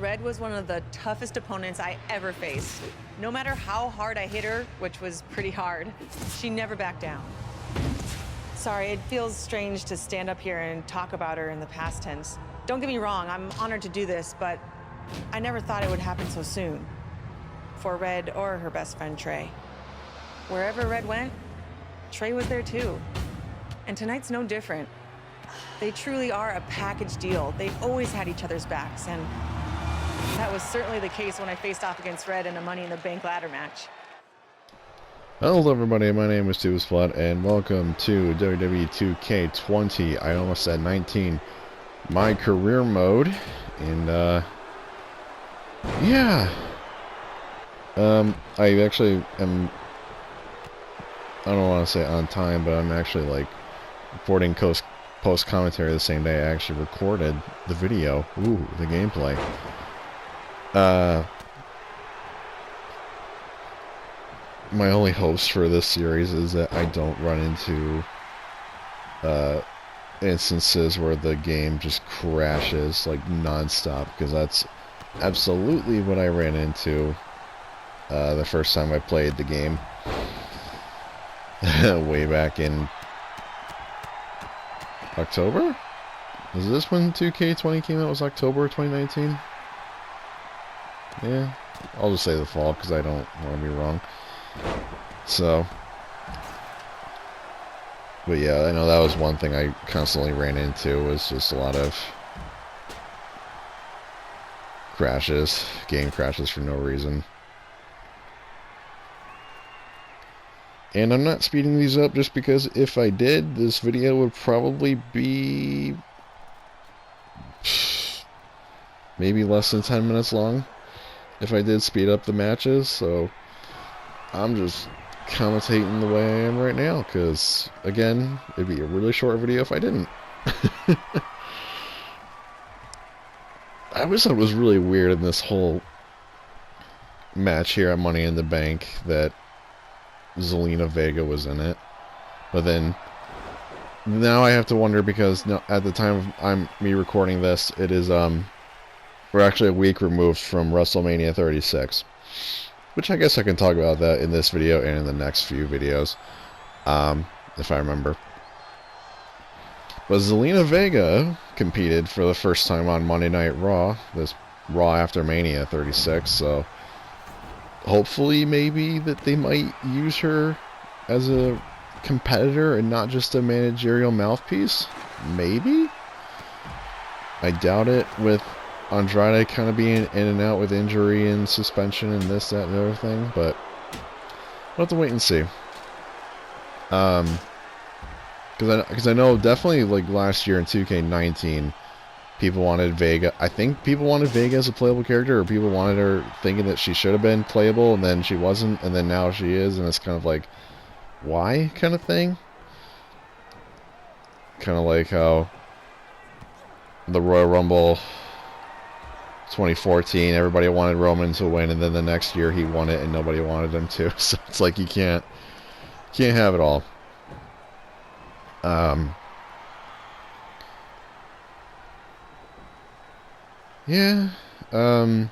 Red was one of the toughest opponents I ever faced. No matter how hard I hit her, which was pretty hard, she never backed down. Sorry, it feels strange to stand up here and talk about her in the past tense. Don't get me wrong, I'm honored to do this, but I never thought it would happen so soon. For Red or her best friend, Trey. Wherever Red went, Trey was there too. And tonight's no different. They truly are a package deal. They've always had each other's backs, and that was certainly the case when I faced off against Red in a Money in the Bank ladder match. Hello everybody, my name is Tubasplat, and welcome to WWE 2K20. I almost said 19. My career mode, and yeah. I actually am, I don't want to say on time, but I'm actually like reporting post commentary the same day I actually recorded the video. Ooh, the gameplay. My only hopes for this series is that I don't run into instances where the game just crashes like non-stop, because that's absolutely what I ran into the first time I played the game way back in October? Is this when 2K20 came out? Was October 2019? Yeah, I'll just say the fall because I don't want to be wrong. So, but yeah, I know that was one thing I constantly ran into, was just a lot of crashes, game crashes for no reason. And I'm not speeding these up just because if I did, this video would probably be maybe less than 10 minutes long if I did speed up the matches. So I'm just commentating the way I am right now, because again, it'd be a really short video if I didn't. I always thought it was really weird in this whole match here at Money in the Bank that Zelina Vega was in it, but then now I have to wonder, because no, at the time of me recording this, it is we're actually a week removed from WrestleMania 36, which I guess I can talk about that in this video and in the next few videos, if I remember. But Zelina Vega competed for the first time on Monday Night Raw, this Raw after Mania 36, so hopefully maybe that they might use her as a competitor and not just a managerial mouthpiece. Maybe? I doubt it, with Andrade kind of being in and out with injury and suspension and this, that, and the other thing, but we'll have to wait and see. Because I know definitely, like last year in 2K19, people wanted Vega. I think people wanted Vega as a playable character, or people wanted her thinking that she should have been playable, and then she wasn't, and then now she is, and it's kind of like, why kind of thing? Kind of like how the Royal Rumble 2014, everybody wanted Roman to win, and then the next year he won it and nobody wanted him to. So it's like you can't have it all. Yeah, can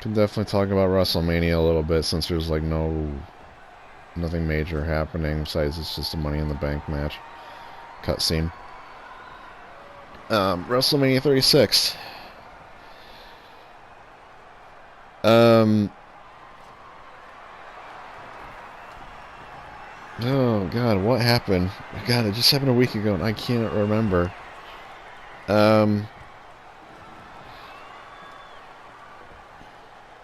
definitely talk about WrestleMania a little bit, since there's like nothing major happening besides it's just a Money in the Bank match cutscene. WrestleMania 36. Oh God, what happened? God, it just happened a week ago and I can't remember. Braun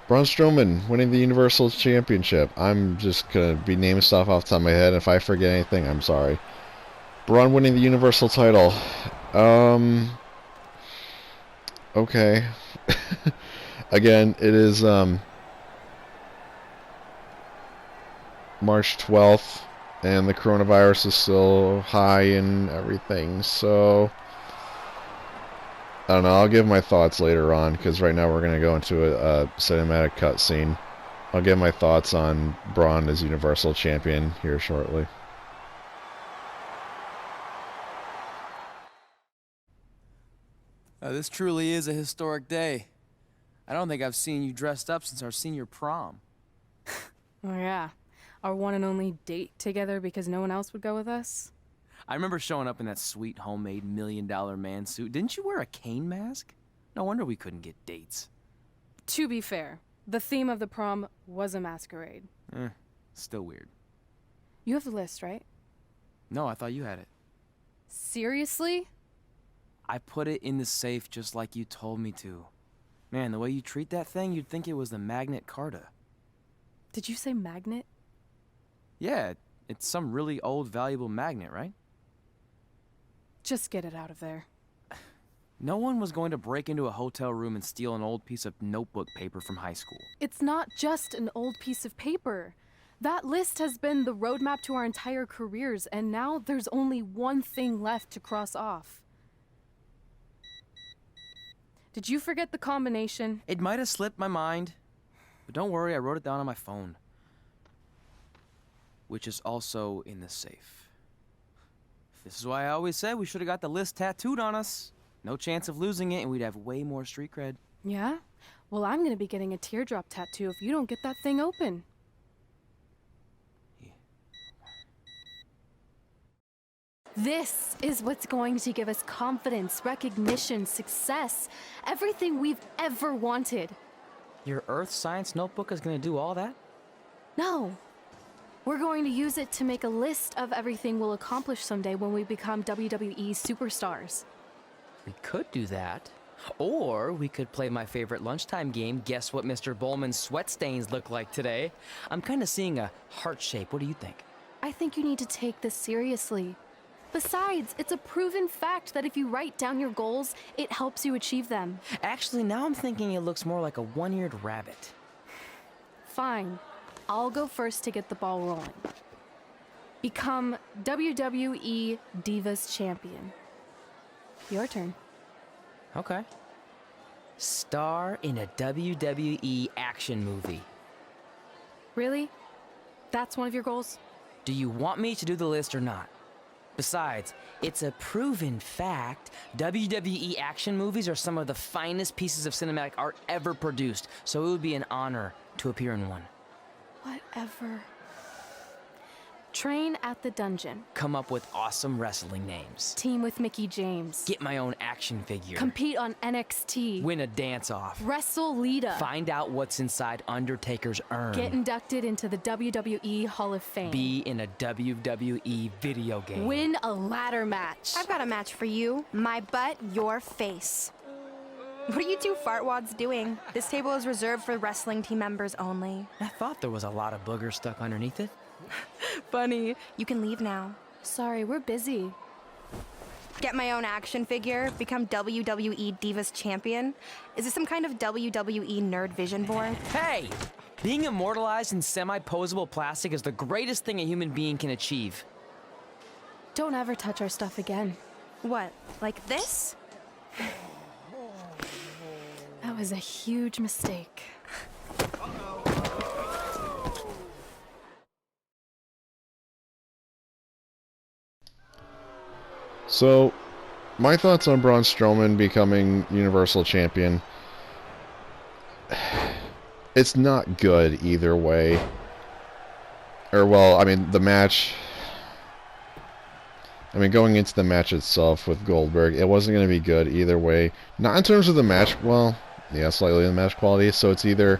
Strowman winning the Universal Championship. I'm just gonna be naming stuff off the top of my head. If I forget anything, I'm sorry. Braun winning the Universal title. Okay. Again, it is March 12th, and the coronavirus is still high and everything, so I don't know. I'll give my thoughts later on, because right now we're going to go into a cinematic cutscene. I'll give my thoughts on Braun as Universal Champion here shortly. This truly is a historic day. I don't think I've seen you dressed up since our senior prom. Oh yeah, our one and only date together because no one else would go with us? I remember showing up in that sweet homemade $1 million man suit. Didn't you wear a cane mask? No wonder we couldn't get dates. To be fair, the theme of the prom was a masquerade. Still weird. You have the list, right? No, I thought you had it. Seriously? I put it in the safe just like you told me to. Man, the way you treat that thing, you'd think it was the Magnet Carta. Did you say magnet? Yeah, it's some really old, valuable magnet, right? Just get it out of there. No one was going to break into a hotel room and steal an old piece of notebook paper from high school. It's not just an old piece of paper. That list has been the roadmap to our entire careers, and now there's only one thing left to cross off. Did you forget the combination? It might have slipped my mind, but don't worry, I wrote it down on my phone. Which is also in the safe. This is why I always said we should have got the list tattooed on us. No chance of losing it, and we'd have way more street cred. Yeah? Well, I'm gonna be getting a teardrop tattoo if you don't get that thing open. This is what's going to give us confidence, recognition, success, everything we've ever wanted. Your earth science notebook is gonna do all that? No. We're going to use it to make a list of everything we'll accomplish someday when we become WWE superstars. We could do that. Or we could play my favorite lunchtime game, Guess What Mr. Bowman's Sweat Stains Look Like Today. I'm kind of seeing a heart shape. What do you think? I think you need to take this seriously. Besides, it's a proven fact that if you write down your goals, it helps you achieve them. Actually, now I'm thinking it looks more like a one-eared rabbit. Fine. I'll go first to get the ball rolling. Become WWE Divas Champion. Your turn. Okay. Star in a WWE action movie. Really? That's one of your goals? Do you want me to do the list or not? Besides, it's a proven fact, WWE action movies are some of the finest pieces of cinematic art ever produced, so it would be an honor to appear in one. Whatever. Train at the dungeon. Come up with awesome wrestling names. Team with Mickey James. Get my own action figure. Compete on NXT. Win a dance-off. Wrestle Lita. Find out what's inside Undertaker's urn. Get inducted into the WWE Hall of Fame. Be in a WWE video game. Win a ladder match. I've got a match for you. My butt, your face. What are you two fartwads doing? This table is reserved for wrestling team members only. I thought there was a lot of boogers stuck underneath it. Funny. You can leave now. Sorry, we're busy. Get my own action figure, become WWE Divas Champion. Is this some kind of WWE nerd vision board? Hey! Being immortalized in semi-posable plastic is the greatest thing a human being can achieve. Don't ever touch our stuff again. What, like this? That was a huge mistake. So, my thoughts on Braun Strowman becoming Universal Champion. It's not good either way. Or, well, I mean, the match... I mean, going into the match itself with Goldberg, it wasn't going to be good either way. Not in terms of the match, well, yeah, slightly in the match quality. So it's either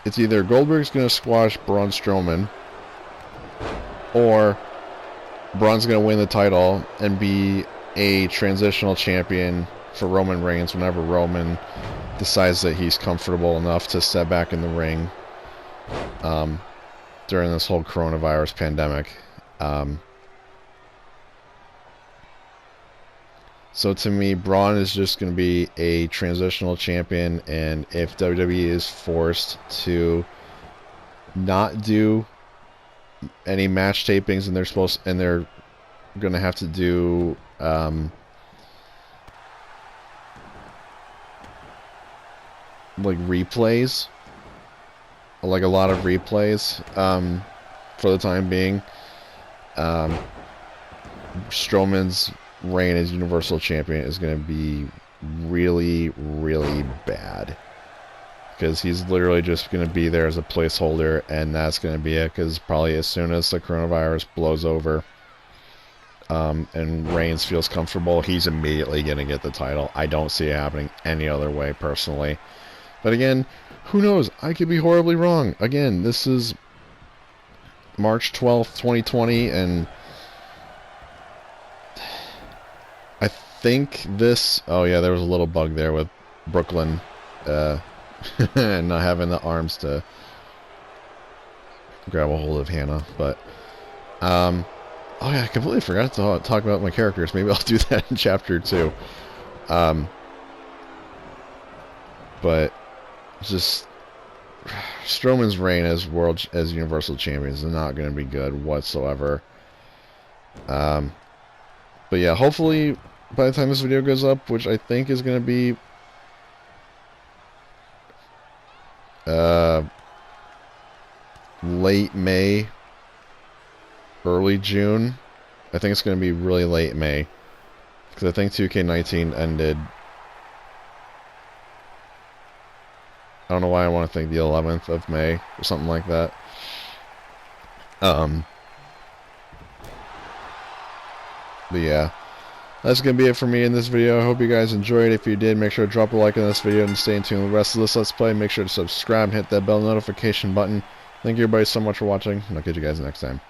Goldberg's going to squash Braun Strowman, or Braun's going to win the title and be a transitional champion for Roman Reigns whenever Roman decides that he's comfortable enough to step back in the ring during this whole coronavirus pandemic. So to me, Braun is just going to be a transitional champion, and if WWE is forced to not do any match tapings and they're going to have to do like replays, like a lot of replays for the time being, Strowman's reign as Universal Champion is going to be really, really bad. Because he's literally just going to be there as a placeholder, and that's going to be it, because probably as soon as the coronavirus blows over, and Reigns feels comfortable, he's immediately going to get the title. I don't see it happening any other way, personally. But again, who knows? I could be horribly wrong. Again, this is March 12th, 2020, and I think this... Oh yeah, there was a little bug there with Brooklyn not having the arms to grab a hold of Hannah, but oh yeah, I completely forgot to talk about my characters. Maybe I'll do that in chapter 2. But just Strowman's reign as Universal Champion is not going to be good whatsoever. But yeah, hopefully by the time this video goes up, which I think is going to be late May, early June. I think it's going to be really late May, because I think 2K19 ended... I don't know why I want to think the 11th of May or something like that. But yeah, that's going to be it for me in this video. I hope you guys enjoyed. If you did, make sure to drop a like on this video and stay in tune with the rest of this Let's Play. Make sure to subscribe and hit that bell notification button. Thank you everybody so much for watching, and I'll catch you guys next time.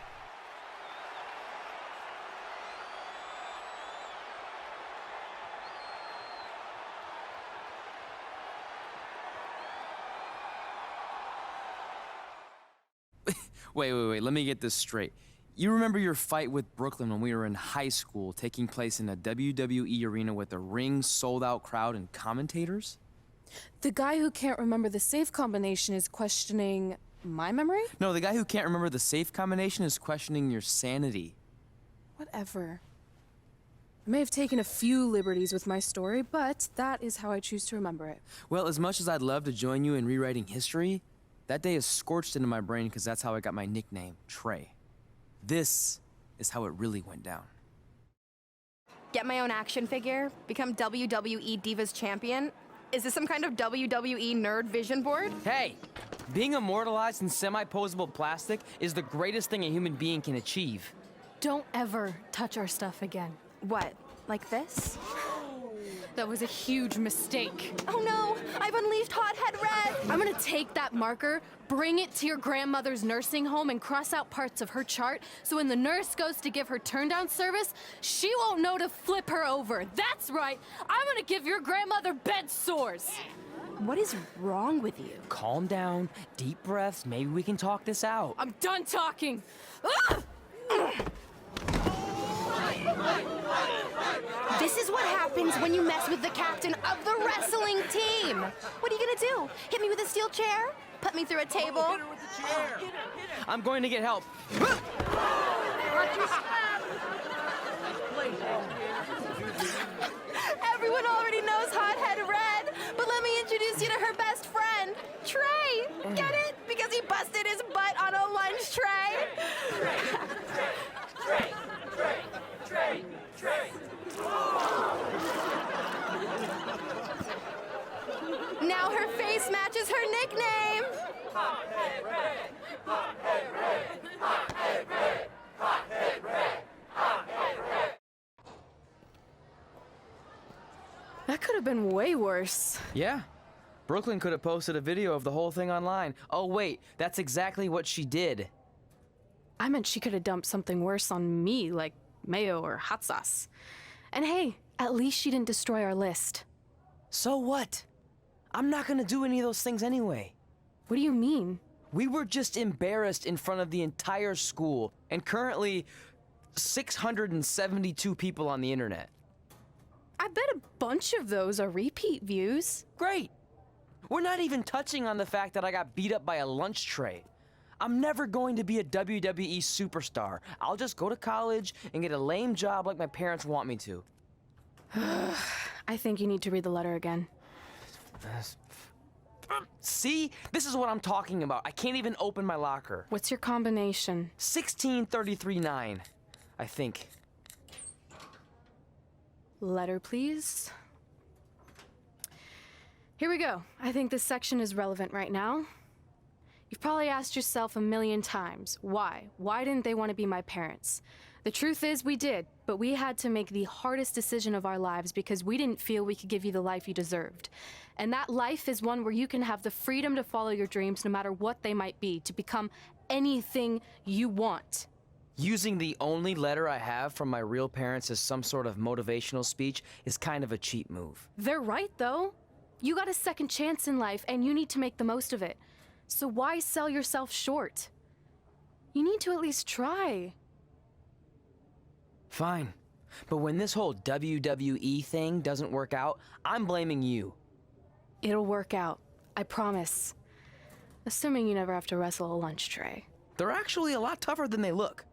Wait, let me get this straight. You remember your fight with Brooklyn when we were in high school, taking place in a WWE arena with a ring, sold-out crowd, and commentators? The guy who can't remember the safe combination is questioning my memory? No, the guy who can't remember the safe combination is questioning your sanity. Whatever. I may have taken a few liberties with my story, but that is how I choose to remember it. Well, as much as I'd love to join you in rewriting history, that day is scorched into my brain because that's how I got my nickname, Trey. This is how it really went down. Get my own action figure? Become WWE Divas Champion? Is this some kind of WWE nerd vision board? Hey, being immortalized in semi-posable plastic is the greatest thing a human being can achieve. Don't ever touch our stuff again. What, like this? That was a huge mistake. Oh no, I've unleashed Hothead Red! I'm gonna take that marker, bring it to your grandmother's nursing home, and cross out parts of her chart, so when the nurse goes to give her turn-down service, she won't know to flip her over. That's right, I'm gonna give your grandmother bed sores. What is wrong with you? Calm down, deep breaths, maybe we can talk this out. I'm done talking. Ah! This is what happens when you mess with the captain of the wrestling team. What are you gonna do? Hit me with a steel chair? Put me through a table? Hit her with the chair. I'm going to get help. Everyone already knows Hothead Red, but let me introduce you to her best friend, Trey. Get it? Because he busted his butt on a lunch tray. Now her face matches her nickname. Hothead Red, Hothead Red, Hothead Red, Hothead Red, Hothead Red. That could have been way worse. Yeah. Brooklyn could have posted a video of the whole thing online. Oh wait, that's exactly what she did. I meant she could have dumped something worse on me, like mayo or hot sauce. And hey, at least she didn't destroy our list. So what? I'm not gonna do any of those things anyway. What do you mean? We were just embarrassed in front of the entire school, and currently 672 people on the internet. I bet a bunch of those are repeat views. Great! We're not even touching on the fact that I got beat up by a lunch tray. I'm never going to be a WWE superstar. I'll just go to college and get a lame job like my parents want me to. I think you need to read the letter again. See? This is what I'm talking about. I can't even open my locker. What's your combination? 1633-9, I think. Letter, please. Here we go. I think this section is relevant right now. You've probably asked yourself a million times, why? Why didn't they want to be my parents? The truth is we did, but we had to make the hardest decision of our lives because we didn't feel we could give you the life you deserved. And that life is one where you can have the freedom to follow your dreams no matter what they might be, to become anything you want. Using the only letter I have from my real parents as some sort of motivational speech is kind of a cheap move. They're right, though. You got a second chance in life, and you need to make the most of it. So why sell yourself short? You need to at least try. Fine. But when this whole WWE thing doesn't work out, I'm blaming you. It'll work out. I promise. Assuming you never have to wrestle a lunch tray. They're actually a lot tougher than they look.